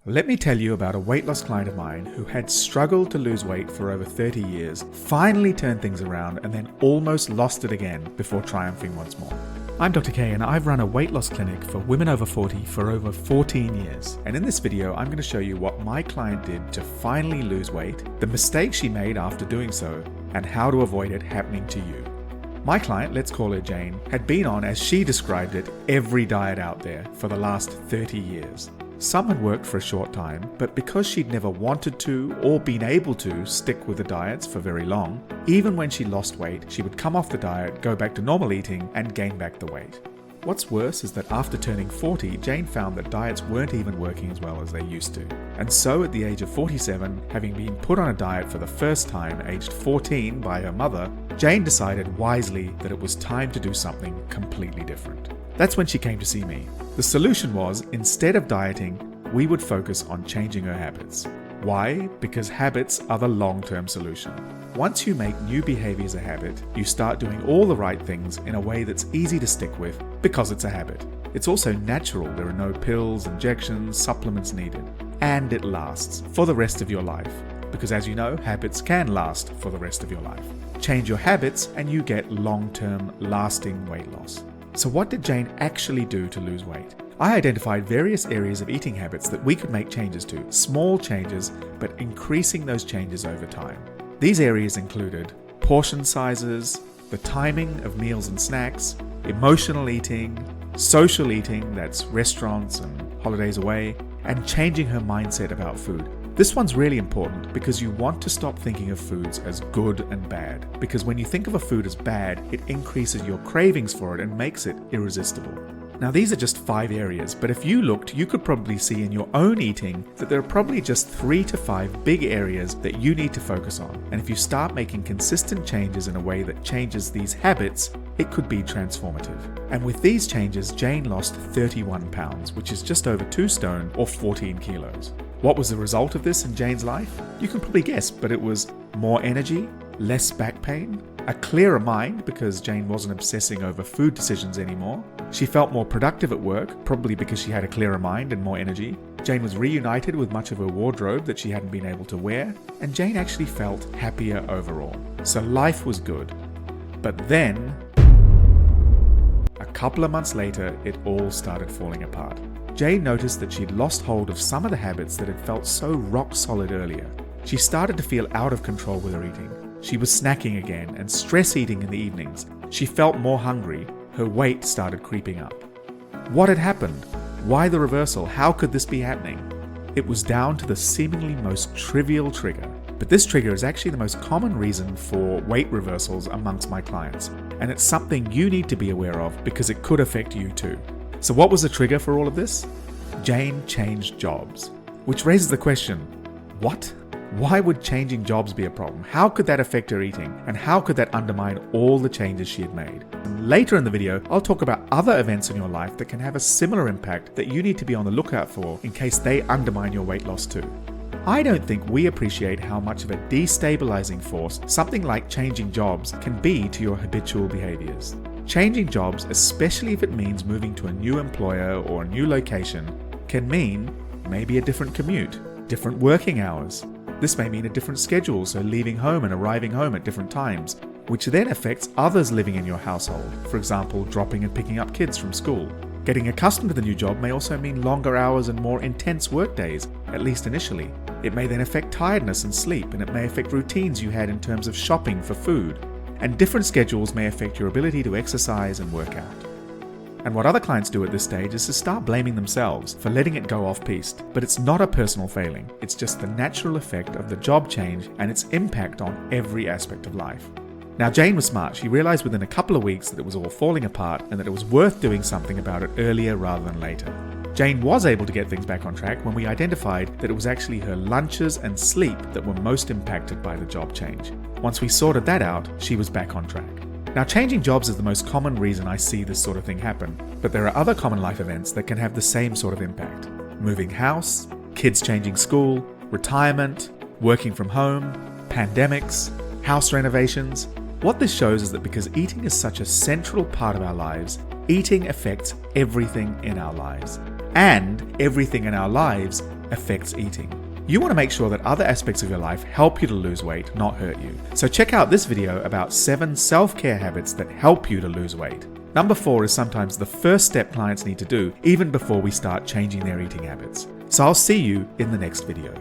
Let me tell you about a weight loss client of mine who had struggled to lose weight for over 30 years, finally turned things around, and then almost lost it again before triumphing once more. I'm Dr. K, and I've run a weight loss clinic for women over 40 for over 14 years. And in this video, I'm going to show you what my client did to finally lose weight, the mistakes she made after doing so, and how to avoid it happening to you. My client, let's call her Jane, had been on, as she described it, every diet out there for the last 30 years. Some had worked for a short time, but because she'd never wanted to or been able to stick with the diets for very long, even when she lost weight, she would come off the diet, go back to normal eating, and gain back the weight. What's worse is that after turning 40, Jane found that diets weren't even working as well as they used to. And so at the age of 47, having been put on a diet for the first time, aged 14, by her mother, Jane decided wisely that it was time to do something completely different. That's when she came to see me. The solution was, instead of dieting, we would focus on changing her habits. Why? Because habits are the long-term solution. Once you make new behaviors a habit, you start doing all the right things in a way that's easy to stick with because it's a habit. It's also natural. There are no pills, injections, supplements needed. And it lasts for the rest of your life. Because as you know, habits can last for the rest of your life. Change your habits and you get long-term, lasting weight loss. So what did Jane actually do to lose weight? I identified various areas of eating habits that we could make changes to, small changes, but increasing those changes over time. These areas included portion sizes, the timing of meals and snacks, emotional eating, social eating, that's restaurants and holidays away, and changing her mindset about food. This one's really important because you want to stop thinking of foods as good and bad, because when you think of a food as bad, it increases your cravings for it and makes it irresistible. Now these are just 5 areas, but if you looked, you could probably see in your own eating that there are probably just 3 to 5 big areas that you need to focus on. And if you start making consistent changes in a way that changes these habits, it could be transformative. And with these changes, Jane lost 31 pounds, which is just over 2 stone or 14 kilos. What was the result of this in Jane's life? You can probably guess, but it was more energy, less back pain, a clearer mind because Jane wasn't obsessing over food decisions anymore. She felt more productive at work, probably because she had a clearer mind and more energy. Jane was reunited with much of her wardrobe that she hadn't been able to wear, and Jane actually felt happier overall. So life was good. But then, a couple of months later, it all started falling apart. Jane noticed that she'd lost hold of some of the habits that had felt so rock solid earlier. She started to feel out of control with her eating. She was snacking again and stress eating in the evenings. She felt more hungry. Her weight started creeping up. What had happened? Why the reversal? How could this be happening? It was down to the seemingly most trivial trigger. But this trigger is actually the most common reason for weight reversals amongst my clients. And it's something you need to be aware of because it could affect you too. So what was the trigger for all of this? Jane changed jobs. Which raises the question, what? Why would changing jobs be a problem? How could that affect her eating? And how could that undermine all the changes she had made? And later in the video, I'll talk about other events in your life that can have a similar impact that you need to be on the lookout for in case they undermine your weight loss too. I don't think we appreciate how much of a destabilizing force something like changing jobs can be to your habitual behaviors. Changing jobs, especially if it means moving to a new employer or a new location, can mean maybe a different commute, different working hours. This may mean a different schedule, so leaving home and arriving home at different times, which then affects others living in your household, for example, dropping and picking up kids from school. Getting accustomed to the new job may also mean longer hours and more intense work days, at least initially. It may then affect tiredness and sleep, and it may affect routines you had in terms of shopping for food. And different schedules may affect your ability to exercise and work out. And what other clients do at this stage is to start blaming themselves for letting it go off-piste. But it's not a personal failing. It's just the natural effect of the job change and its impact on every aspect of life. Now Jane was smart. She realized within a couple of weeks that it was all falling apart and that it was worth doing something about it earlier rather than later. Jane was able to get things back on track when we identified that it was actually her lunches and sleep that were most impacted by the job change. Once we sorted that out, she was back on track. Now, changing jobs is the most common reason I see this sort of thing happen, but there are other common life events that can have the same sort of impact. Moving house, kids changing school, retirement, working from home, pandemics, house renovations. What this shows is that because eating is such a central part of our lives, eating affects everything in our lives. And everything in our lives affects eating. You want to make sure that other aspects of your life help you to lose weight, not hurt you. So check out this video about 7 self-care habits that help you to lose weight. Number 4 is sometimes the first step clients need to do even before we start changing their eating habits. So I'll see you in the next video.